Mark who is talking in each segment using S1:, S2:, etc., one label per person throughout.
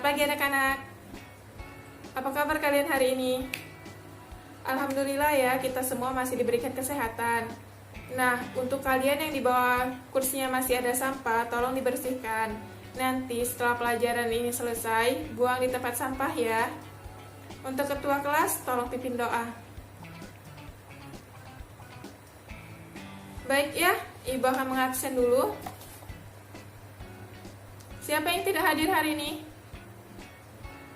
S1: pagi anak-anak. Apa kabar kalian hari ini? Alhamdulillah ya, kita semua masih diberikan kesehatan. Nah, untuk kalian yang di bawah kursinya masih ada sampah, tolong dibersihkan. Nanti setelah pelajaran ini selesai, buang di tempat sampah ya. Untuk ketua kelas, tolong pimpin doa. Baik ya, Ibu akan mengabsen dulu. Siapa yang tidak hadir hari ini?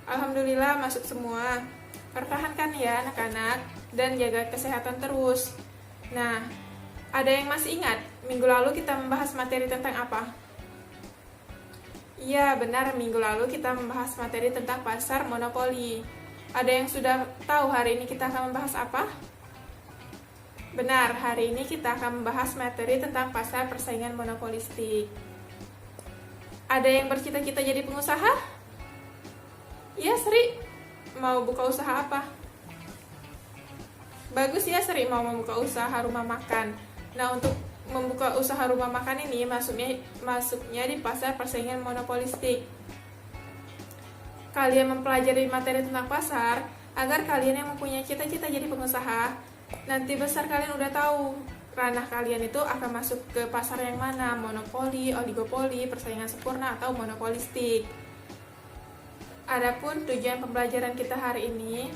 S1: Alhamdulillah masuk semua. Pertahankan ya anak-anak dan jaga kesehatan terus. Nah, ada yang masih ingat minggu lalu kita membahas materi tentang apa? Iya, benar, minggu lalu kita membahas materi tentang pasar monopoli. Ada yang sudah tahu hari ini kita akan membahas apa? Benar, hari ini kita akan membahas materi tentang pasar persaingan monopolistik. Ada yang bercita-cita jadi pengusaha? Iya, Sri. Mau buka usaha apa? Bagus ya, Sri, mau membuka usaha rumah makan. Nah, untuk membuka usaha rumah makan ini masuknya di pasar persaingan monopolistik. Kalian mempelajari materi tentang pasar agar kalian yang mempunyai cita-cita jadi pengusaha, nanti besar kalian udah tahu ranah kalian itu akan masuk ke pasar yang mana, monopoli, oligopoli, persaingan sempurna, atau monopolistik. Adapun tujuan pembelajaran kita hari ini,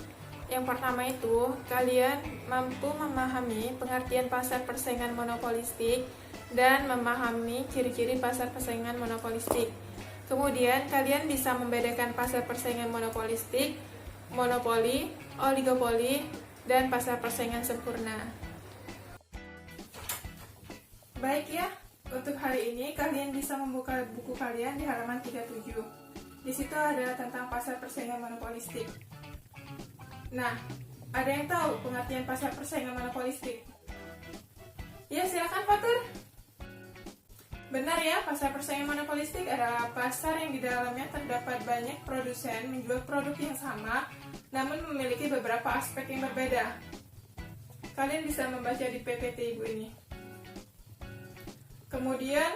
S1: yang pertama itu, kalian mampu memahami pengertian pasar persaingan monopolistik dan memahami ciri-ciri pasar persaingan monopolistik. Kemudian, kalian bisa membedakan pasar persaingan monopolistik, monopoli, oligopoli, dan pasar persaingan sempurna. Baik ya, untuk hari ini kalian bisa membuka buku kalian di halaman 37. Di situ ada tentang pasar persaingan monopolistik. Nah, ada yang tahu pengertian pasar persaingan monopolistik? Ya, silakan Fatur. Benar ya, pasar persaingan monopolistik adalah pasar yang di dalamnya terdapat banyak produsen menjual produk yang sama, namun memiliki beberapa aspek yang berbeda. Kalian bisa membaca di PPT Ibu ini. Kemudian,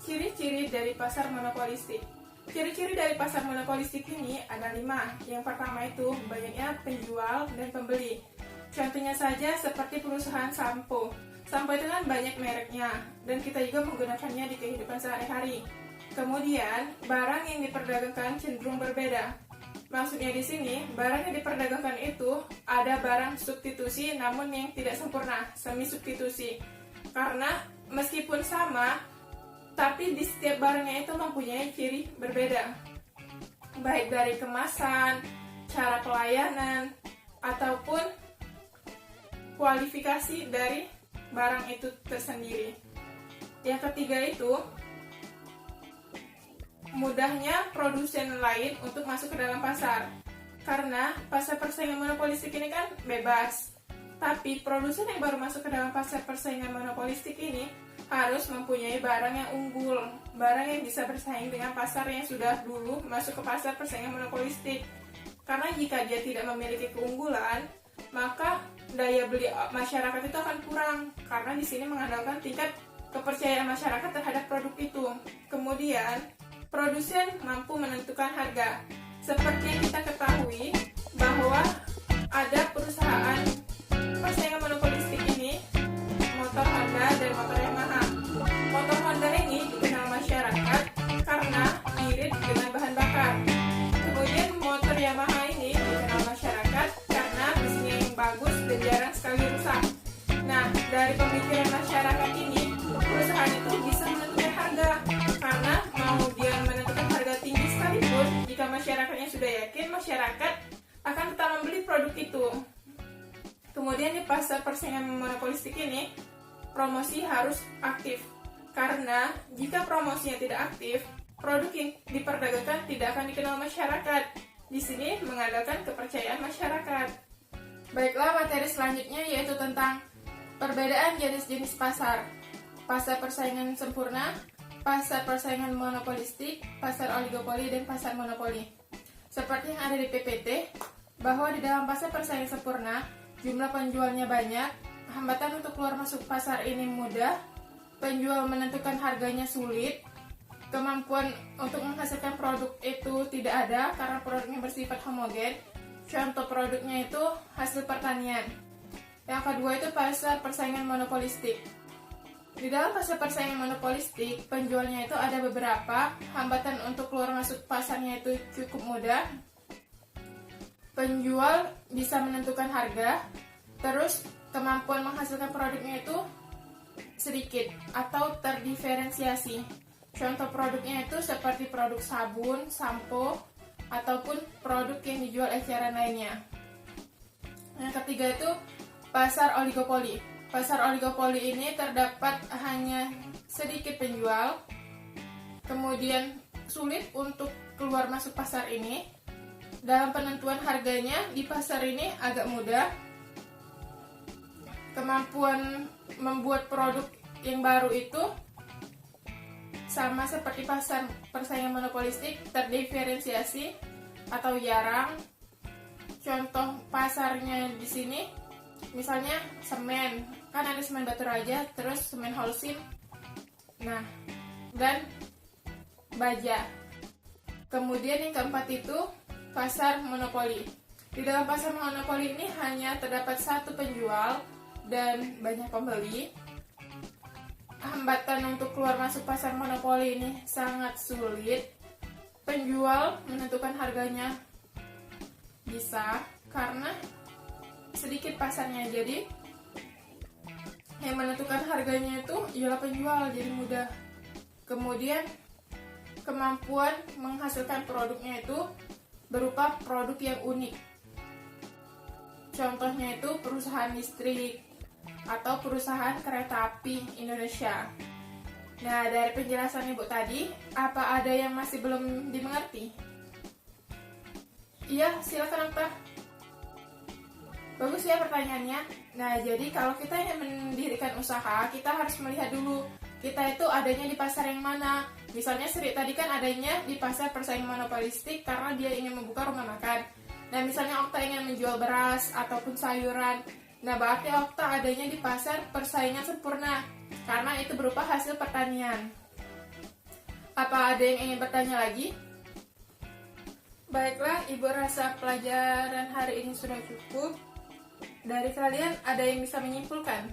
S1: ciri-ciri dari pasar monopolistik. Ciri-ciri dari pasar monopolistik ini ada 5. Yang pertama itu banyaknya penjual dan pembeli. Contohnya saja seperti perusahaan sampo. Sampo itu kan banyak mereknya dan kita juga menggunakannya di kehidupan sehari-hari. Kemudian, barang yang diperdagangkan cenderung berbeda. Maksudnya di sini, barang yang diperdagangkan itu ada barang substitusi namun yang tidak sempurna, semi substitusi. Karena meskipun sama, tapi di setiap barangnya itu mempunyai ciri berbeda, baik dari kemasan, cara pelayanan, ataupun kualifikasi dari barang itu tersendiri. Yang ketiga itu, mudahnya produsen lain untuk masuk ke dalam pasar. Karena pasar persaingan monopolistik ini kan bebas, tapi produsen yang baru masuk ke dalam pasar persaingan monopolistik ini harus mempunyai barang yang unggul, barang yang bisa bersaing dengan pasar yang sudah dulu masuk ke pasar persaingan monopolistik. Karena jika dia tidak memiliki keunggulan, maka daya beli masyarakat itu akan kurang, karena di sini mengandalkan tingkat kepercayaan masyarakat terhadap produk itu. Kemudian, produsen mampu menentukan harga. Seperti yang kita ketahui bahwa ada perusahaan persaingan monopolistik ini, motor Honda dan motor Yamaha. Motor Honda ini dikenal masyarakat karena irit dengan bahan bakar. Kemudian motor Yamaha ini dikenal masyarakat karena mesinnya yang bagus dan jarang sekali rusak. Nah, dari pemikiran masyarakat ini, perusahaan itu bisa menentukan harga. Karena mau dia menentukan harga tinggi sekalipun, jika masyarakatnya sudah yakin, masyarakat akan tetap membeli produk itu. Kemudian di pasar persaingan monopolistik ini, promosi harus aktif. Karena jika promosinya tidak aktif, produk yang diperdagangkan tidak akan dikenal masyarakat. Di sini mengandalkan kepercayaan masyarakat. Baiklah, materi selanjutnya yaitu tentang perbedaan jenis-jenis pasar. Pasar persaingan sempurna, pasar persaingan monopolistik, pasar oligopoli, dan pasar monopoli. Seperti yang ada di PPT, bahwa di dalam pasar persaingan sempurna, jumlah penjualnya banyak, hambatan untuk keluar masuk pasar ini mudah, penjual menentukan harganya sulit, kemampuan untuk menghasilkan produk itu tidak ada karena produknya bersifat homogen. Contoh produknya itu hasil pertanian. Yang kedua itu pasar persaingan monopolistik. Di dalam pasar persaingan monopolistik, penjualnya itu ada beberapa. Hambatan untuk keluar masuk pasarnya itu cukup mudah. Penjual bisa menentukan harga, terus kemampuan menghasilkan produknya itu sedikit atau terdiferensiasi. Contoh produknya itu seperti produk sabun, sampo, ataupun produk yang dijual eceran lainnya. Yang ketiga itu pasar oligopoli. Pasar oligopoli ini terdapat hanya sedikit penjual, kemudian sulit untuk keluar masuk pasar ini. Dalam penentuan harganya di pasar ini agak mudah. Kemampuan membuat produk yang baru itu sama seperti pasar persaingan monopolistik, terdiferensiasi atau jarang. Contoh pasarnya di sini, misalnya semen, kan ada semen Batu Raja, terus semen Holcim, nah, dan baja. Kemudian yang keempat itu pasar monopoli. Di dalam pasar monopoli ini hanya terdapat satu penjual dan banyak pembeli. Hambatan untuk keluar masuk pasar monopoli ini sangat sulit. Penjual menentukan harganya bisa karena sedikit pasarnya, jadi yang menentukan harganya itu ialah penjual, jadi mudah. Kemudian kemampuan menghasilkan produknya itu berupa produk yang unik. Contohnya itu perusahaan listrik atau perusahaan kereta api Indonesia. Nah, dari penjelasan Ibu tadi, apa ada yang masih belum dimengerti? Iya, silakan Okta. Bagus ya pertanyaannya. Nah, jadi kalau kita ingin mendirikan usaha, kita harus melihat dulu kita itu adanya di pasar yang mana. Misalnya Sri tadi kan adanya di pasar persaingan monopolistik karena dia ingin membuka rumah makan. Nah, misalnya Okta ingin menjual beras ataupun sayuran. Nah, berarti Okta adanya di pasar persaingan sempurna karena itu berupa hasil pertanian. Apa ada yang ingin bertanya lagi? Baiklah, Ibu rasa pelajaran hari ini sudah cukup. Dari kalian ada yang bisa menyimpulkan?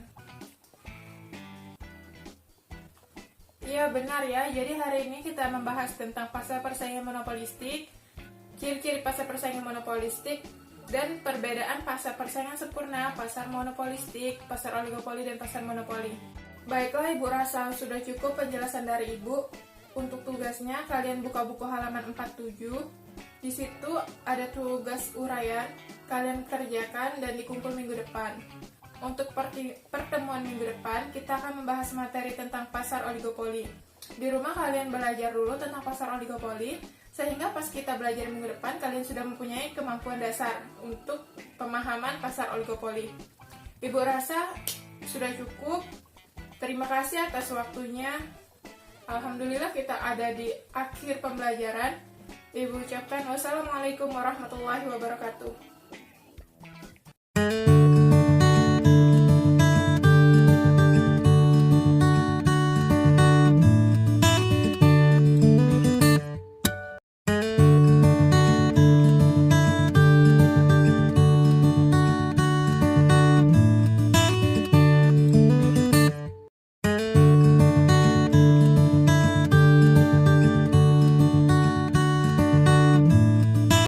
S1: Iya, benar ya. Jadi hari ini kita membahas tentang pasar persaingan monopolistik, ciri-ciri pasar persaingan monopolistik, dan perbedaan pasar persaingan sempurna, pasar monopolistik, pasar oligopoli, dan pasar monopoli. Baiklah, Ibu rasa sudah cukup penjelasan dari Ibu. Untuk tugasnya, kalian buka buku halaman 47. Di situ ada tugas uraian, kalian kerjakan dan dikumpul minggu depan. Untuk pertemuan minggu depan, kita akan membahas materi tentang pasar oligopoli. Di rumah kalian belajar dulu tentang pasar oligopoli, sehingga pas kita belajar minggu depan, kalian sudah mempunyai kemampuan dasar untuk pemahaman pasar oligopoli. Ibu rasa sudah cukup. Terima kasih atas waktunya. Alhamdulillah kita ada di akhir pembelajaran. Ibu ucapkan wassalamualaikum warahmatullahi wabarakatuh.